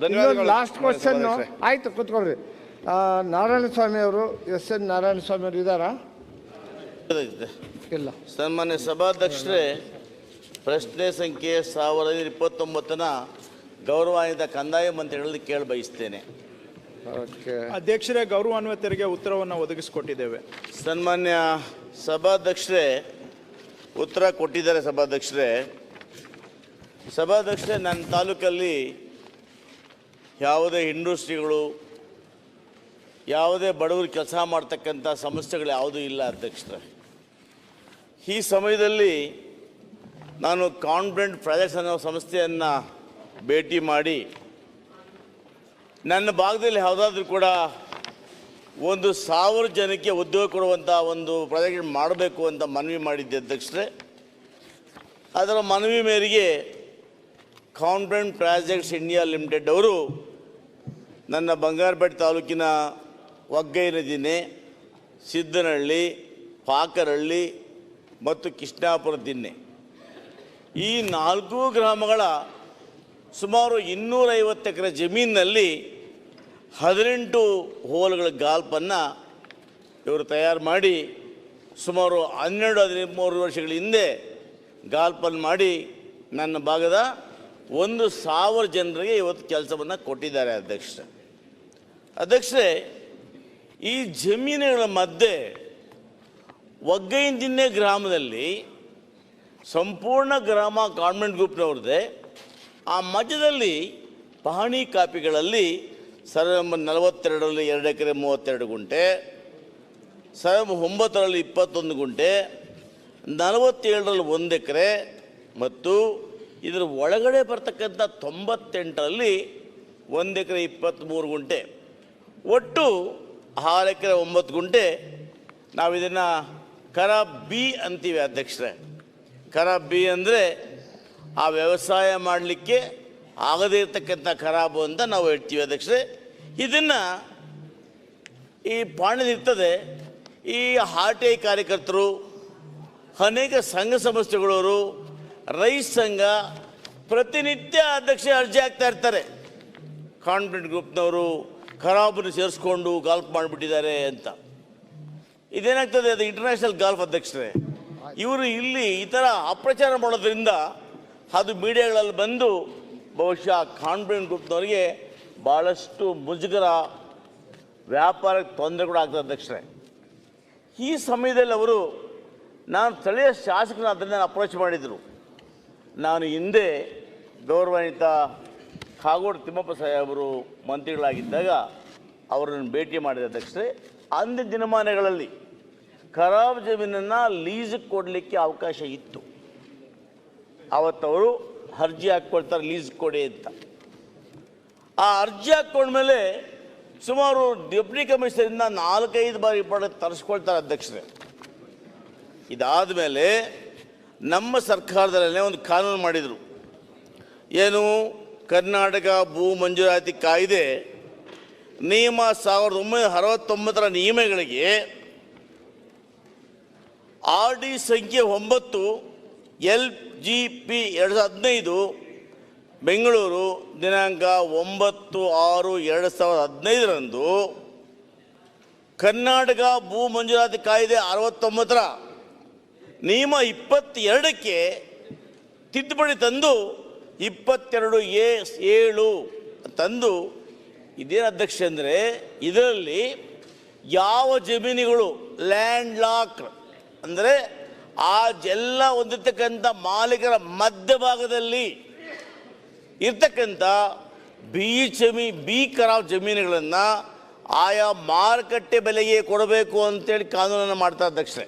ಧನ್ಯವಾದಗಳು. Last question ಆಯ್ತು, ಕೂತ್ಕೊಳ್ರಿ. ನಾರಾಯಣ ಸ್ವಾಮಿ ಅವರು, ಎನ್ ನಾರಾಯಣ ಸ್ವಾಮಿ ಅವರು ಇದ್ದಾರಾ? ಇಲ್ಲ. ಸನ್ಮಾನ್ಯ ಸಭಾಧ್ಯಕ್ಷರೇ, ಪ್ರಶ್ನೆ ಸಂಖ್ಯೆ 1029ನ ಗೌರವಾನ್ವಿತ ಕಂದಾಯ ಮಂತ್ರಿಗಳಲ್ಲಿ ಕೇಳಿ ಬಯಸ್ತೇನೆ. ಅಧ್ಯಕ್ಷರೇ, ಗೌರವಾನ್ವಿತರಿಗೆ ಉತ್ತರವನ್ನು ಒದಗಿಸಿಕೊಟ್ಟಿದ್ದೇವೆ. ಸನ್ಮಾನ್ಯ ಸಭಾಧ್ಯಕ್ಷರೇ, ಉತ್ತರ ಕೊಟ್ಟಿದ್ದಾರೆ. ಸಭಾಧ್ಯಕ್ಷರೇ, ನನ್ನ ತಾಲೂಕಲ್ಲಿ ಯಾವುದೇ ಇಂಡಸ್ಟ್ರಿಗಳು, ಯಾವುದೇ ಬಡವರು ಕೆಲಸ ಮಾಡ್ತಕ್ಕಂಥ ಸಮಸ್ಯೆಗಳು ಯಾವುದೂ ಇಲ್ಲ ಅಧ್ಯಕ್ಷರೇ. ಈ ಸಮಯದಲ್ಲಿ ನಾನು ಕಾನ್ಫಿಡೆಂಟ್ ಪ್ರಾಜೆಕ್ಟ್ಸ್ ಅನ್ನೋ ಸಂಸ್ಥೆಯನ್ನು ಭೇಟಿ ಮಾಡಿ ನನ್ನ ಭಾಗದಲ್ಲಿ ಯಾವುದಾದ್ರೂ ಕೂಡ 1,000 ಜನಕ್ಕೆ ಉದ್ಯೋಗ ಕೊಡುವಂಥ ಒಂದು ಪ್ರಾಜೆಕ್ಟ್ ಮಾಡಬೇಕು ಅಂತ ಮನವಿ ಮಾಡಿದ್ದೆ ಅಧ್ಯಕ್ಷರೇ. ಅದರ ಮನವಿ ಮೇರೆಗೆ ಕಾನ್ಫಿಡೆಂಟ್ ಪ್ರಾಜೆಕ್ಟ್ಸ್ ಇಂಡಿಯಾ ಲಿಮಿಟೆಡ್ ಅವರು ನನ್ನ ಬಂಗಾರಪೇಟೆ ತಾಲೂಕಿನ ಒಗ್ಗೈನ ದಿನ್ನೆ, ಸಿದ್ದನಹಳ್ಳಿ, ಪಾಕರಹಳ್ಳಿ ಮತ್ತು ಕೃಷ್ಣಾಪುರ ದಿನ್ನೆ ಈ 4 ಗ್ರಾಮಗಳ ಸುಮಾರು 250 ಎಕರೆ ಜಮೀನಿನಲ್ಲಿ 18 ಹೋಲ್ಗಳ ಗಾಲ್ಪನ್ನು ಇವರು ತಯಾರು ಮಾಡಿ ಸುಮಾರು 12-13 ವರ್ಷಗಳ ಹಿಂದೆ ಗಾಲ್ಪನ್ನು ಮಾಡಿ ನನ್ನ ಭಾಗದ 1,000 ಜನರಿಗೆ ಇವತ್ತು ಕೆಲಸವನ್ನು ಕೊಟ್ಟಿದ್ದಾರೆ ಅಧ್ಯಕ್ಷರೇ. ಈ ಜಮೀನುಗಳ ಮಧ್ಯೆ ಒಗ್ಗೈನ ದಿನ್ನೆ ಗ್ರಾಮದಲ್ಲಿ ಸಂಪೂರ್ಣ ಗ್ರಾಮ ಕಾನ್ವೆಂಟ್ ಗ್ರೂಪ್ನವ್ರದ್ದೇ. ಆ ಮಧ್ಯದಲ್ಲಿ ಪಹಣಿ ಕಾಪಿಗಳಲ್ಲಿ 1942ರಲ್ಲಿ 2 ಎಕರೆ 32 ಗುಂಟೆ, 1909ರಲ್ಲಿ 21 ಗುಂಟೆ, 47ರಲ್ಲಿ 1 ಎಕರೆ ಮತ್ತು ಇದರ ಒಳಗಡೆ ಬರ್ತಕ್ಕಂಥ 98ರಲ್ಲಿ 1 ಎಕರೆ 23 ಗುಂಟೆ, ಒಟ್ಟು 6 ಎಕರೆ 9 ಗುಂಟೆ. ನಾವು ಇದನ್ನು ಖರಾಬ್ ಬಿ ಅಂತೀವಿ ಅಧ್ಯಕ್ಷರೇ. ಖರಾಬ್ ಬಿ ಅಂದರೆ ಆ ವ್ಯವಸಾಯ ಮಾಡಲಿಕ್ಕೆ ಆಗದೇ ಇರತಕ್ಕಂಥ ಖರಾಬು ಅಂತ ನಾವು ಹೇಳ್ತೀವಿ ಅಧ್ಯಕ್ಷರೇ. ಇದನ್ನು ಈ ಪಾಣಿದಿರ್ತದೆ. ಈ ಆರ್.ಟಿ.ಐ ಕಾರ್ಯಕರ್ತರು, ಅನೇಕ ಸಂಘ ಸಂಸ್ಥೆಗಳವರು, ರೈತ ಸಂಘ ಪ್ರತಿನಿತ್ಯ ಅಧ್ಯಕ್ಷ ಅರ್ಜಿ ಹಾಕ್ತಾ ಇರ್ತಾರೆ. ಕಾನ್ಫಿಡೆಂಟ್ ಗ್ರೂಪ್ನವರು ಖರಾಬನ್ನು ಸೇರಿಸ್ಕೊಂಡು ಗಾಲ್ಫ್ ಮಾಡಿಬಿಟ್ಟಿದ್ದಾರೆ ಅಂತ. ಇದೇನಾಗ್ತದೆ, ಅದು ಇಂಟರ್ನ್ಯಾಷನಲ್ ಗಾಲ್ಫ್ ಅಧ್ಯಕ್ಷರೇ. ಇವರು ಇಲ್ಲಿ ಈ ಥರ ಅಪ್ರಚಾರ ಮಾಡೋದ್ರಿಂದ ಅದು ಮೀಡಿಯಾಗಳಲ್ಲಿ ಬಂದು ಬಹುಶಃ ಕಾನ್ಫಿಡೆಂಟ್ ಗ್ರೂಪ್ನವರಿಗೆ ಭಾಳಷ್ಟು ಮುಜುಗರ, ವ್ಯಾಪಾರಕ್ಕೆ ತೊಂದರೆ ಕೂಡ ಆಗ್ತದೆ ಅಧ್ಯಕ್ಷರೇ. ಈ ಸಮಯದಲ್ಲಿ ಅವರು ನಾನು ಸ್ಥಳೀಯ ಶಾಸಕರನ್ನ ಅದನ್ನು ಅಪ್ರೋಚ್ ಮಾಡಿದರು. ನಾನು ಹಿಂದೆ ಗೌರವಾನ್ವಿತ ಕಾಗೋಡು ತಿಮ್ಮಪ್ಪ ಸಾಹೇಬರು ಮಂತ್ರಿಗಳಾಗಿದ್ದಾಗ ಅವರನ್ನು ಭೇಟಿ ಮಾಡಿದ ಅಧ್ಯಕ್ಷರೇ. ಅಂದಿನ ದಿನಮಾನಗಳಲ್ಲಿ ಖರಾಬ್ ಜಮೀನನ್ನು ಲೀಸ್ಗೆ ಕೊಡಲಿಕ್ಕೆ ಅವಕಾಶ ಇತ್ತು. ಆವತ್ತವರು ಅರ್ಜಿ ಹಾಕ್ಕೊಳ್ತಾರೆ ಲೀಸ್ ಕೊಡಿ ಅಂತ. ಆ ಅರ್ಜಿ ಹಾಕ್ಕೊಂಡ್ಮೇಲೆ ಸುಮಾರು ಡೆಪ್ಯೂಟಿ ಕಮಿಷನರಿಂದ 4-5 ಬಾರಿ ತರಿಸ್ಕೊಳ್ತಾರೆ ಅಧ್ಯಕ್ಷರೇ. ಇದಾದ ಮೇಲೆ ನಮ್ಮ ಸರ್ಕಾರದಲ್ಲೇ ಒಂದು ಕಾನೂನು ಮಾಡಿದರು. ಏನು, ಕರ್ನಾಟಕ ಭೂ ಮಂಜೂರಾತಿ ಕಾಯ್ದೆ ನಿಯಮ 1969ರ ನಿಯಮಗಳಿಗೆ RD ಸಂಖ್ಯೆ 9 LGP 2015 ಬೆಂಗಳೂರು ದಿನಾಂಕ 9/6/2015ರಂದು ಕರ್ನಾಟಕ ಭೂ ಮಂಜೂರಾತಿ ಕಾಯ್ದೆ 69ರ ನಿಯಮ 22ಕ್ಕೆ ತಿದ್ದುಪಡಿ ತಂದು 22A7 ತಂದು, ಇದೇನು ಅಧ್ಯಕ್ಷ ಅಂದರೆ ಇದರಲ್ಲಿ ಯಾವ ಜಮೀನುಗಳು ಲ್ಯಾಂಡ್ ಲಾಕ್ ಅಂದರೆ ಆ ಎಲ್ಲ ಹೊಂದಿರತಕ್ಕಂಥ ಮಾಲೀಕರ ಮಧ್ಯಭಾಗದಲ್ಲಿ ಇರ್ತಕ್ಕಂಥ ಬಿ ಖರಾಬ್ ಜಮೀನುಗಳನ್ನು ಆಯಾ ಮಾರುಕಟ್ಟೆ ಬೆಲೆಗೆ ಕೊಡಬೇಕು ಅಂತೇಳಿ ಕಾನೂನನ್ನು ಮಾಡ್ತಾರೆ ಅಧ್ಯಕ್ಷರೇ.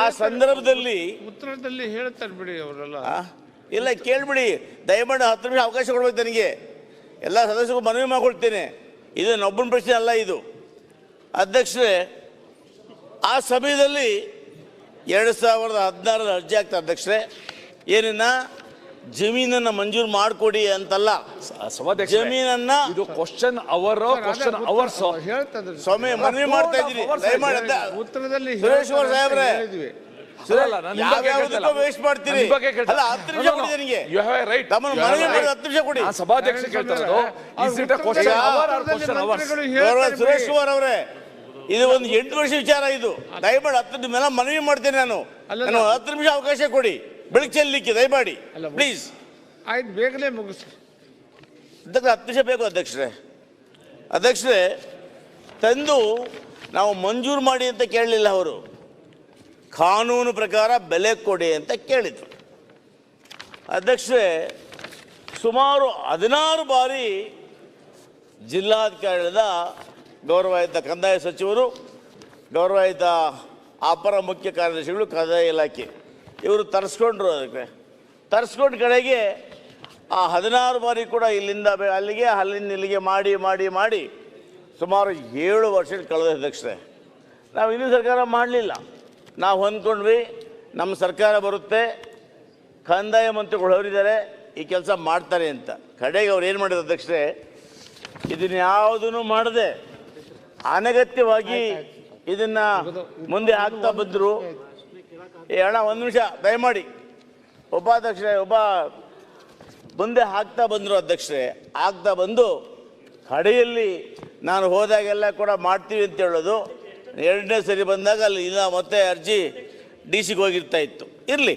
ಆ ಸಂದರ್ಭದಲ್ಲಿ ಉತ್ತರದಲ್ಲಿ ಹೇಳ್ತಾರೆ ಬಿಡಿ ಅವರೆಲ್ಲ. ಇಲ್ಲ, ಕೇಳ್ಬಿಡಿ ದಯಮಾಡಿ 10 ನಿಮಿಷ ಅವಕಾಶ ಕೊಡ್ಬೇಕು ನನಗೆ. ಎಲ್ಲ ಸದಸ್ಯರಿಗೂ ಮನವಿ ಮಾಡಿಕೊಳ್ತೇನೆ. ಇದು ನನ್ನೊಬ್ಬನ ಪ್ರಶ್ನೆ ಅಲ್ಲ ಇದು ಅಧ್ಯಕ್ಷರೇ. ಆ ಸಮಯದಲ್ಲಿ 2016ರಲ್ಲಿ ಅರ್ಜಿ ಆಗ್ತದೆ ಅಧ್ಯಕ್ಷರೇ. ಏನನ್ನ ಜಮೀನನ್ನು ಮಂಜೂರು ಮಾಡಿಕೊಡಿ ಅಂತಲ್ಲ, ಜಮೀನನ್ನ ಇದು ಕ್ವಶನ್ ಅವರ್ ಸ್ವಾಮಿ ಮನವಿ ಮಾಡ್ತಾ ಇದ್ದೀನಿ. ದಯಮಾಡಿ ಉತ್ತರದಲ್ಲಿ ಸುರೇಶ್ ಸಾಹೇಬ್ರೆ, ಅಲ್ಲ, ನಾನು ನಿಮ್ಮ ಬಗ್ಗೆ ಯಾವ್ಯಾವುದಕ್ಕೂ ಕೇಳ್ತಾ ಇಲ್ಲ. ವೇಸ್ಟ್ ಮಾಡ್ತೀರಿ ನಿಮ್ಮ ಬಗ್ಗೆ ಕೇಳ್ತಾ ಅಲ್ಲ ಇಲ್ಲ. 10 ನಿಮಿಷ ಕೊಡಿ ನನಗೆ You have a right. ತಮ್ಮನ್ನು You have a ಮನವಿ ಮಾಡಿ right. 10 ನಿಮಿಷ ಕೊಡಿ ಆ ಸಭಾಧ್ಯಕ್ಷ ಕೇಳ್ತಾ ಇರೋದು is it a question hour or question hours? ಗೌರವ ಸುರೇಶ್ ಕುಮಾರ್ ಅವರೇ ಇದು ಒಂದು 8 ವರ್ಷ ವಿಚಾರ ಇದು ದಯಮಾಡಿ 10 ನಿಮಿಷ ಮನವಿ ಮಾಡ್ತೇನೆ ನಾನು 10 ನಿಮಿಷ ಅವಕಾಶ ಕೊಡಿ ಬೆಳಕು ಚೆಲ್ಲಲಿಕ್ಕೆ ದಯಮಾಡಿ ಪ್ಲೀಸ್ ಆಯ್ತು ಬೇಗನೆ ಮುಗಿಸಿ. ಅದಕ್ಕೆ 10 ನಿಮಿಷ ಬೇಕು ಅಧ್ಯಕ್ಷರೇ ತಂದು ನಾವು ಮಂಜೂರು ಮಾಡಿ ಅಂತ ಕೇಳಲಿಲ್ಲ ಅವರು ಕಾನೂನು ಪ್ರಕಾರ ಬೆಲೆ ಕೊಡಿ ಅಂತ ಕೇಳಿದ್ರು ಅಧ್ಯಕ್ಷರೇ ಸುಮಾರು 16 ಬಾರಿ ಜಿಲ್ಲಾಧಿಕಾರಿಗಳಾದ ಗೌರವಾಯುತ ಕಂದಾಯ ಸಚಿವರು ಗೌರವಾಯುತ ಅಪರ ಮುಖ್ಯ ಕಾರ್ಯದರ್ಶಿಗಳು ಕಂದಾಯ ಇಲಾಖೆ ಇವರು ತರಿಸ್ಕೊಂಡ ಕಡೆಗೆ ಆ 16 ಬಾರಿ ಕೂಡ ಇಲ್ಲಿಂದ ಅಲ್ಲಿಗೆ ಅಲ್ಲಿಂದ ಇಲ್ಲಿಗೆ ಮಾಡಿ ಸುಮಾರು 7 ವರ್ಷ ಕಳೆದ ಅಧ್ಯಕ್ಷರೇ ನಾವು ಇನ್ನೂ ಸರ್ಕಾರ ಮಾಡಲಿಲ್ಲ. ನಾವು ಹೊಂದ್ಕೊಂಡ್ವಿ ನಮ್ಮ ಸರ್ಕಾರ ಬರುತ್ತೆ ಕಂದಾಯ ಮಂತ್ರಿಗಳು ಹೊರಿದ್ದಾರೆ ಈ ಕೆಲಸ ಮಾಡ್ತಾರೆ ಅಂತ ಕಡೆಗೆ ಅವ್ರು ಏನು ಮಾಡಿದ್ರು ಅಧ್ಯಕ್ಷರೇ ಇದನ್ನ ಯಾವುದನ್ನು ಮಾಡದೆ ಅನಗತ್ಯವಾಗಿ ಇದನ್ನ ಮುಂದೆ ಆಗ್ತಾ ಬಂದರು. ಅಣ್ಣ ಒಂದು ನಿಮಿಷ ದಯಮಾಡಿ ಉಪಾಧ್ಯಕ್ಷರೇ ಮುಂದೆ ಹಾಕ್ತಾ ಬಂದರು ಅಧ್ಯಕ್ಷರೇ ಆಗ್ತಾ ಬಂದು ಕಡೆಯಲ್ಲಿ ನಾನು ಹೋದಾಗೆಲ್ಲ ಕೂಡ ಮಾಡ್ತೀವಿ ಅಂತ ಹೇಳೋದು 2ನೇ ಸರಿ ಬಂದಾಗ ಅಲ್ಲಿ ಇಲ್ಲ ಮತ್ತೆ ಅರ್ಜಿ DC ಗೆ ಹೋಗಿರ್ತಾ ಇತ್ತು ಇರ್ಲಿ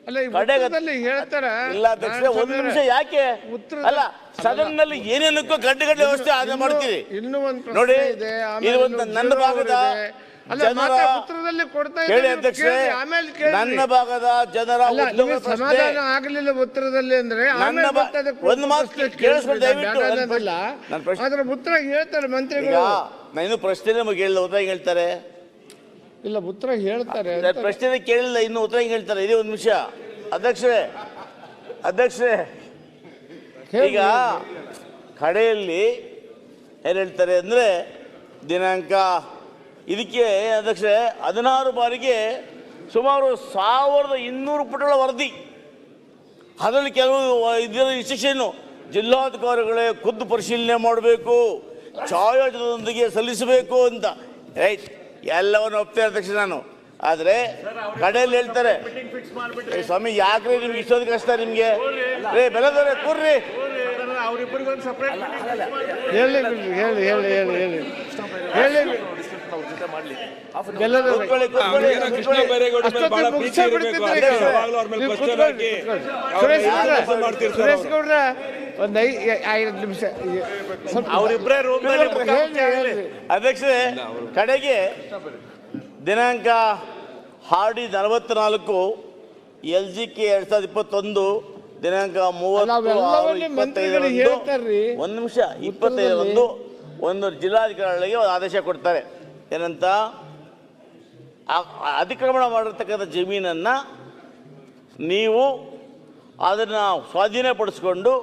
ಅಲ್ಲ ಈ ಉತ್ತರದಲ್ಲಿ ಹೇಳ್ತಾರ ಇಲ್ಲ ಅಧ್ಯಕ್ಷರೇ ಒಂದು ನಿಮಿಷ ಯಾಕೆ ಅಲ್ಲ ಸದನ್ನಲ್ಲಿ ಏನೇನಕ್ಕೂ ಗಡ್ಡೆ ವ್ಯವಸ್ಥೆ ಆದ ಮಾಡ್ತೀರಿ ಇನ್ನೂ ಒಂದು ನೋಡಿ ಇದೆ ಇದು ಒಂದು ನನ್ನ ಭಾಗದ ಜನರ ಉತ್ತರದಲ್ಲಿ ಕೊಡ್ತಾ ಕೇಳಿ ಅಧ್ಯಕ್ಷರೇ ಆಮೇಲೆ ಕೇಳಿ ನನ್ನ ಭಾಗದ ಜನರ ಉದ್ಯೋಗ ಪ್ರಶ್ನೆ ಸಮಾಧಾನ ಆಗಲಿಲ್ಲ ಉತ್ತರದಲ್ಲಿ ಅಂದ್ರೆ ನನ್ನ ಒಂದು ಮಾತು ಕೇಳಿಸ್ಕೊಂಡು ದಯವಿಟ್ಟು ನನ್ನ ಪ್ರಶ್ನೆ ಅದರ ಉತ್ತರ ಹೇಳ್ತಾರೆ ಈಗ ಮಂತ್ರಿಗಳು. ನಾನು ಪ್ರಶ್ನೆ ನಮಗೆ ಹೇಳಿಲ್ಲ ಉತ್ತರ ಹೆಂಗ್ ಹೇಳ್ತಾರೆ ಇಲ್ಲ ಉತ್ತರ ಹೇಳ್ತಾರೆ ಪ್ರಶ್ನೆ ಕೇಳಿಲ್ಲ ಇನ್ನು ಉತ್ತರ ಹೆಂಗ್ ಹೇಳ್ತಾರೆ ಇದೇ ಒಂದು ನಿಮಿಷ ಅಧ್ಯಕ್ಷರೇ ಈಗ ಕಡೆಯಲ್ಲಿ ಏನು ಹೇಳ್ತಾರೆ ಅಂದ್ರೆ ದಿನಾಂಕ ಇದಕ್ಕೆ ಅಧ್ಯಕ್ಷರೇ 16 ಬಾರಿಗೆ ಸುಮಾರು 1200 ಪುಟಗಳ ವರದಿ ಅದರಲ್ಲಿ ಕೆಲವು ಇದರ ಇನ್ಸ್ಟ್ರಕ್ಷನ್ನು ಜಿಲ್ಲಾಧಿಕಾರಿಗಳೇ ಖುದ್ದು ಪರಿಶೀಲನೆ ಮಾಡಬೇಕು ಛಾಯಾಚಿತ್ರದೊಂದಿಗೆ ಸಲ್ಲಿಸಬೇಕು ಅಂತ ರೈಟ್ ಎಲ್ಲವನ್ನು ಒಪ್ತೇನೆ ಅಧ್ಯಕ್ಷ ನಾನು ಆದರೆ ಕಡೆಯಲ್ಲಿ ಹೇಳ್ತಾರೆ ಸ್ವಾಮಿ ಯಾಕ್ರಿ ನಿಮ್ಗೆ ಇಷ್ಟೊಂದು ಕಷ್ಟ ನಿಮಗೆ ಬೆಳೆದವ್ರೆ ಕೂರ್ರಿ ಹೇಳಿ ಕೃಷ್ಣ ಬೈರೇಗೌಡ ಮೇಲೆ ಬಹಳ ಪ್ರೀತಿ ಇರಬೇಕು ಯಾವಾಗಲೂ ಅವ್ರ ಮೇಲೆ ಕ್ವಶ್ಚನ್ ಹಾಕಿ ಸುರೇಶ್ ಗೌಡ್ರ ಒಂದು 5 ನಿಮಿಷ ಅವರಿಬ್ಬರೇ ಅಧ್ಯಕ್ಷರೇ ಕಡೆಗೆ ದಿನಾಂಕ ಹಾಡಿ 44 LGK 2021 ದಿನಾಂಕ 30/6/25 ಒಂದು ನಿಮಿಷ 25 ಒಂದು ಜಿಲ್ಲಾಧಿಕಾರಿಗಳಿಗೆ ಒಂದು ಆದೇಶ ಕೊಡ್ತಾರೆ ಏನಂತ ಅತಿಕ್ರಮಣ ಮಾಡಿರ್ತಕ್ಕಂಥ ಜಮೀನನ್ನು ನೀವು ಅದನ್ನು ಸ್ವಾಧೀನಪಡಿಸ್ಕೊಂಡು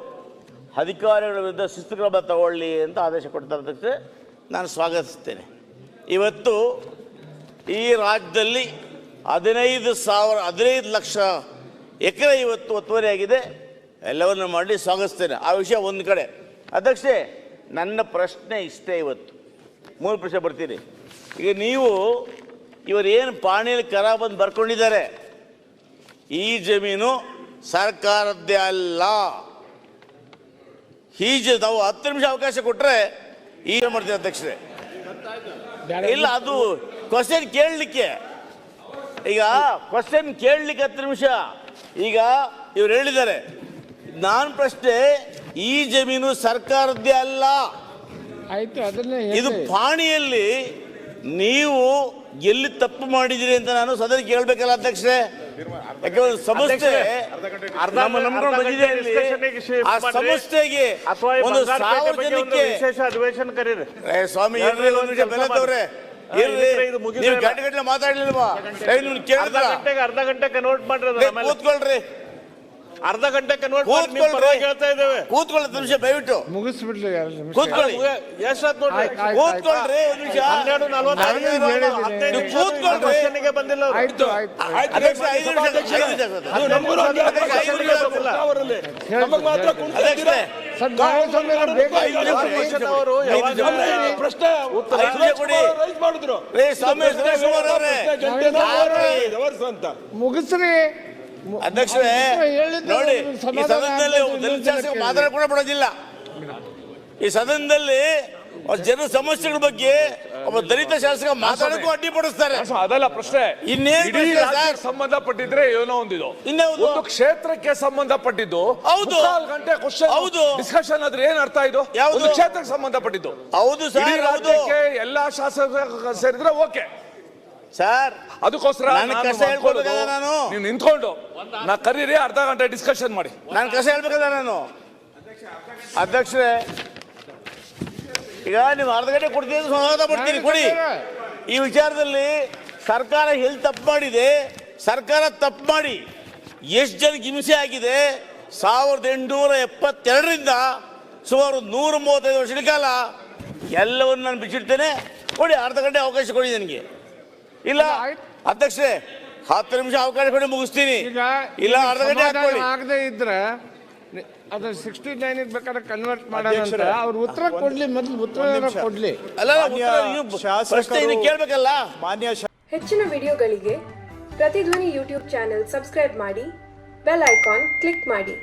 ಅಧಿಕಾರಿಗಳ ವಿರುದ್ಧ ಶಿಸ್ತು ಕ್ರಮ ತಗೊಳ್ಳಿ ಅಂತ ಆದೇಶ ಕೊಡ್ತಾರೆ ಅದಕ್ಕೆ ನಾನು ಸ್ವಾಗತಿಸ್ತೇನೆ. ಇವತ್ತು ಈ ರಾಜ್ಯದಲ್ಲಿ 15 ಲಕ್ಷ ಎಕರೆ ಇವತ್ತು ಒತ್ತುವರಿಯಾಗಿದೆ. ಎಲ್ಲವನ್ನು ಮಾಡಿ ಸ್ವಾಗತಿಸ್ತೇನೆ. ಆ ವಿಷಯ ಒಂದು ಕಡೆ ಅಧ್ಯಕ್ಷೆ ನನ್ನ ಪ್ರಶ್ನೆ ಇಷ್ಟೇ ಇವತ್ತು 3 ಪ್ರಶ್ನೆ ಬರ್ತೀನಿ. ಈಗ ನೀವು ಇವರೇನು ಪಾಣಿಯಲ್ಲಿ ಕರ ಬಂದು ಬರ್ಕೊಂಡಿದ್ದಾರೆ ಈ ಜಮೀನು ಸರ್ಕಾರದ್ದೇ ಅಲ್ಲ. ನಾವು 10 ನಿಮಿಷ ಅವಕಾಶ ಕೊಟ್ಟರೆ ಈಗ ಮಾಡ್ತೀವಿ ಅಧ್ಯಕ್ಷರೇ. ಇಲ್ಲ ಅದು ಕ್ವಶನ್ ಕೇಳಲಿಕ್ಕೆ ಈಗ ಕ್ವಶನ್ ಕೇಳಲಿಕ್ಕೆ 10 ನಿಮಿಷ. ಈಗ ಇವ್ರು ಹೇಳಿದ್ದಾರೆ ನಾನು ಪ್ರಶ್ನೆ ಈ ಜಮೀನು ಸರ್ಕಾರದ್ದೇ ಅಲ್ಲ. ಆಯ್ತು ಅದನ್ನೇ ಇದು ಪಾಣಿಯಲ್ಲಿ ನೀವು ಎಲ್ಲಿ ತಪ್ಪು ಮಾಡಿದಿರಿ ಅಂತ ನಾನು ಸದನ ಕೇಳಬೇಕಲ್ಲ ಅಧ್ಯಕ್ಷರೇ. ಯಾಕಂದ್ರೆ ಸಂಸ್ಥೆ ನಮ್ಮ ಬಂದಿದೆ ಆ ಸಂಸ್ಥೆಗೆ ಒಂದು 1000 ಜನಕ್ಕೆ ವಿಶೇಷ ಅಧಿವೇಶನ ಕರೀರಿ ಸ್ವಾಮಿ ಇರ್ರಿ ಒಂದು ನಿಮಿಷ ಬೆಲ್ಲದವ್ರೆ ಇರ್ರಿ ನೀವು ಗಂಟೆ ಮಾತಾಡ್ಲಿಲ್ವಾ ಕೇಳಿದ್ರ ಅರ್ಧ ಗಂಟೆ ಕನ್ವರ್ಟ್ ಮಾಡ್ರಿ ಕೂತ್ಕೊಳ್ರಿ ಅರ್ಧ ಗಂಟೆ ಕನ್ವರ್ಟ್ ಮಾಡಿ ನಿಮ್ಮ ಕೂತ್ಕೊಳ್ರಿ. ಪರವಾಗಿ ಹೇಳ್ತಾ ಇದ್ದೇವೆ. ಕೂತ್ಕೊಳ್ಳಿ ಹತ್ತು ನಿಮಿಷ ದಯವಿಟ್ಟು ಮುಗಿಸ್ಬಿಡ್ಲಿ 2 ನಿಮಿಷ. ಕೂತ್ಕೊಳ್ಳಿ ಎಷ್ಟಾತ್ ನೋಡ್ರಿ, ಆಯ್ತು. ಕೂತ್ಕೊಳ್ರಿ ಒಂದು ನಿಮಿಷ 12:45 ನಾನು ಹೇಳಿದ್ದೀನಿ. 15 ನಿಮಿಷ ಕೂತ್ಕೊಳ್ರಿ. ಕ್ವಶನ್ಗೆ ಬಂದಿಲ್ಲ ಅವ್ರು. ಆಯ್ತು ಆಯ್ತು ಅಧ್ಯಕ್ಷ 5 ನಿಮಿಷ ನೀವು ನಮ್ಗೂ ಹಂಗೆ ಅಧ್ಯಕ್ಷ, 5 ನಿಮಿಷ ಅವರಲ್ಲಿ ನಮಗೆ ಮಾತ್ರ ಅಧ್ಯಕ್ಷರೇ ಸರ್ ನಾರಾಯಣಸ್ವಾಮಿ ಅವರು ಬೇಗ ಕ್ವಶನ್ ಅವರು ಯಾವಾಗ ಪ್ರಶ್ನೆ ಉತ್ತರ ಕೊಡಿ. ರೈಸ್ ಮಾಡಿದ್ರು ರೇ ಸ್ವಾಮಿ ಸುರೇಶ್ ಕುಮಾರ್ ಅವರೇ ಅವರ್ಸ್ ಅಂತ ಮುಗಿಸ್ರಿ. ಅಧ್ಯಕ್ಷರೇ ಹೇಳಿದ್ದು ನೋಡಿ, ನಿಮ್ಗೆ ಈ ಸಮಾಧಾನ ಸದನದಲ್ಲಿ ಆಗ್ತದೆ, ದಲಿತ ಇನ್ನೊಂದ್ಸಲ ಶಾಸಕ ಕೇಳಿ. ಮಾತಾಡ ಕೂಡ ಬಿಡೋದಿಲ್ಲ. ಈ ಸದನದಲ್ಲಿ ಜನರ ಸಮಸ್ಯೆಗಳ ಬಗ್ಗೆ ಒಬ್ಬ ದಲಿತ ಶಾಸಕ ಮಾತಾಡಕ್ಕೂ ಅಡ್ಡಿಪಡಿಸ್ತಾರೆ. ಅದಲ್ಲ ಪ್ರಶ್ನೆ. ಇನ್ನೇನ್ ಇಡೀ ಪ್ರಶ್ನೆ ರಾಜ್ಯಕ್ಕೆ ಸರ್? ಸಂಬಂಧಪಟ್ಟಿದ್ರೆ ಏನೋ ಒಂದಿದು, ಇನ್ಯಾವುದು? ಒಂದು ಕ್ಷೇತ್ರಕ್ಕೆ ಸಂಬಂಧಪಟ್ಟಿದ್ದು. ಹೌದು. 3 ಗಂಟೆ ಕ್ವಶನ್ ಹೌದು. ಡಿಸ್ಕಷನ್ ಆದ್ರೆ ಏನ್ ಅರ್ಥ ಇದು? ಯಾವುದು? ಒಂದು ಕ್ಷೇತ್ರಕ್ಕೆ ಸಂಬಂಧಪಟ್ಟಿದ್ದು. ಹೌದು ಇಡೀ ಸರ್, ಹೌದು ರಾಜ್ಯಕ್ಕೆ ಎಲ್ಲಾ ಶಾಸಕ ಸೇರಿದ್ರೆ ಓಕೆ. ಸರ್. ಅದಕ್ಕೋಸ್ಕರ ನಾನು ಕಷ್ಟ ಹೇಳ್ಕೊಳ್ಬೇಕಲ್ಲ ನಾನು. ನೀವು ನಿಂತ್ಕೊಂಡು ನಾ ಕರೀರಿ, ಅರ್ಧ ಗಂಟೆ ಡಿಸ್ಕಷನ್ ಮಾಡಿ. ನಾನು ಕಷ್ಟ ಹೇಳ್ಬೇಕಲ್ಲ ನಾನು. ಅಧ್ಯಕ್ಷರೇ, ಈಗ ನೀವು ಅರ್ಧ ಗಂಟೆ ಕೊಡ್ತೀನಿ ಅಂತ ಸ್ವಾಗತ ಪಡ್ತೀನಿ, ಕೊಡಿ. ಈ ವಿಚಾರದಲ್ಲಿ ಸರ್ಕಾರ ಎಲ್ಲಿ ತಪ್ಪು ಮಾಡಿದೆ, ಸರ್ಕಾರ ತಪ್ಪು ಮಾಡಿ ಎಷ್ಟು ಜನಕ್ಕೆ ಹಿಂಸೆ ಆಗಿದೆ. 1872ರಿಂದ ಸುಮಾರು 135 ವರ್ಷಗಳ ಕಾಲ ಎಲ್ಲವನ್ನು ನಾನು ಬಿಚ್ಚಿಡ್ತೇನೆ. ಕೊಡಿ, ಅರ್ಧ ಗಂಟೆ ಅವಕಾಶ ಕೊಡಿ ನನಗೆ. ಇಲ್ಲ ಅಧ್ಯಕ್ಷರೇ, 10 ನಿಮಿಷ ಅವಕಾಶ ಕೊಡಿ, ಮುಗಿಸ್ತೀನಿ. ಈಗ ಇಲ್ಲ ಅರ್ಧ ಗಂಟೆ ಹಾಕೊಳ್ಳಿ. ಆಗದೆ ಇದ್ರೆ ಅದು 69 ಬೇಕಾದ್ರೆ ಕನ್ವರ್ಟ್ ಮಾಡೋಣ. ಅವ್ರು ಉತ್ತರ ಕೊಡ್ಲಿ, ಮೊದಲು ಉತ್ತರ ಕೊಡ್ಲಿ. ಅಲ್ಲ ಪ್ರಶ್ನೆ ಇನ್ನು ಕೇಳ್ಬೇಕಲ್ಲ. ಹೆಚ್ಚಿನ ವಿಡಿಯೋಗಳಿಗೆ ಪ್ರತಿಧ್ವನಿ ಯೂಟ್ಯೂಬ್ ಚಾನೆಲ್ ಸಬ್ಸ್ಕ್ರೈಬ್ ಮಾಡಿ, ಬೆಲ್ ಐಕಾನ್ ಕ್ಲಿಕ್ ಮಾಡಿ.